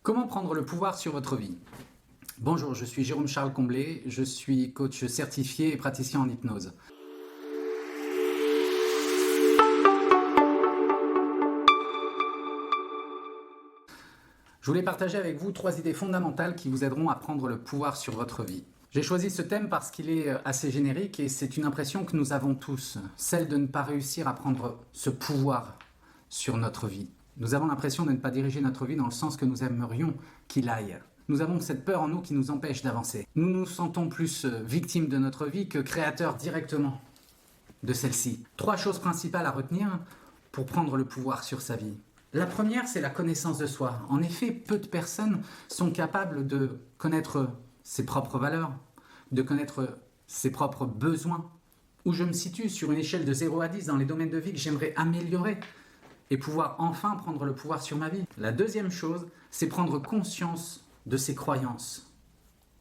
Comment prendre le pouvoir sur votre vie? Bonjour, je suis Jérôme Charles Comblé, je suis coach certifié et praticien en hypnose. Je voulais partager avec vous 3 idées fondamentales qui vous aideront à prendre le pouvoir sur votre vie. J'ai choisi ce thème parce qu'il est assez générique et c'est une impression que nous avons tous, celle de ne pas réussir à prendre ce pouvoir sur notre vie. Nous avons l'impression de ne pas diriger notre vie dans le sens que nous aimerions qu'il aille. Nous avons cette peur en nous qui nous empêche d'avancer. Nous nous sentons plus victimes de notre vie que créateurs directement de celle-ci. 3 choses principales à retenir pour prendre le pouvoir sur sa vie. La première, c'est la connaissance de soi. En effet, peu de personnes sont capables de connaître ses propres valeurs, de connaître ses propres besoins. Où je me situe sur une échelle de 0 à 10 dans les domaines de vie que j'aimerais améliorer et pouvoir enfin prendre le pouvoir sur ma vie. La deuxième chose, c'est prendre conscience de ses croyances.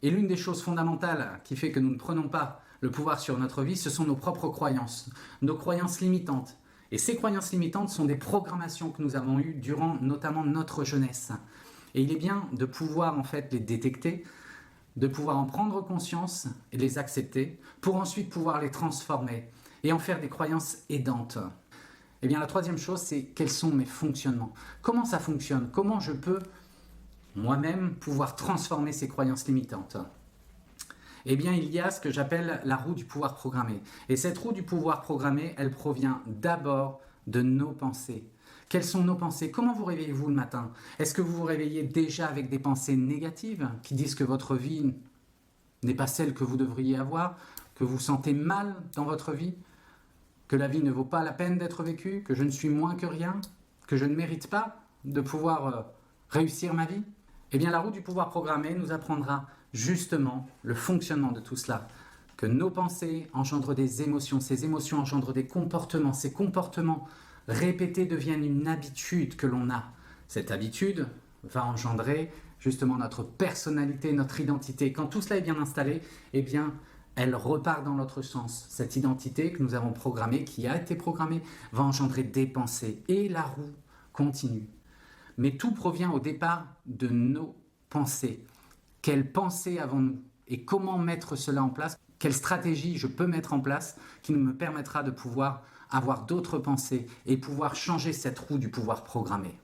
Et l'une des choses fondamentales qui fait que nous ne prenons pas le pouvoir sur notre vie, ce sont nos propres croyances, nos croyances limitantes. Et ces croyances limitantes sont des programmations que nous avons eues durant notamment notre jeunesse. Et il est bien de pouvoir en fait les détecter, de pouvoir en prendre conscience et les accepter, pour ensuite pouvoir les transformer et en faire des croyances aidantes. Eh bien la troisième chose, c'est quels sont mes fonctionnements? Comment ça fonctionne? Comment je peux moi-même pouvoir transformer ces croyances limitantes? Eh bien, il y a ce que j'appelle la roue du pouvoir programmé. Et cette roue du pouvoir programmé, elle provient d'abord de nos pensées. Quelles sont nos pensées? Comment vous réveillez-vous le matin? Est-ce que vous vous réveillez déjà avec des pensées négatives qui disent que votre vie n'est pas celle que vous devriez avoir, que vous sentez mal dans votre vie, que la vie ne vaut pas la peine d'être vécue, que je ne suis moins que rien, que je ne mérite pas de pouvoir réussir ma vie? Eh bien, la roue du pouvoir programmé nous apprendra justement le fonctionnement de tout cela, que nos pensées engendrent des émotions, ces émotions engendrent des comportements, ces comportements répétés deviennent une habitude que l'on a. Cette habitude va engendrer justement notre personnalité, notre identité. Quand tout cela est bien installé, eh bien, elle repart dans l'autre sens. Cette identité que nous avons programmée, qui a été programmée, va engendrer des pensées et la roue continue. Mais tout provient au départ de nos pensées. Quelles pensées avons-nous? Et comment mettre cela en place? Quelle stratégie je peux mettre en place qui me permettra de pouvoir avoir d'autres pensées et pouvoir changer cette roue du pouvoir programmé?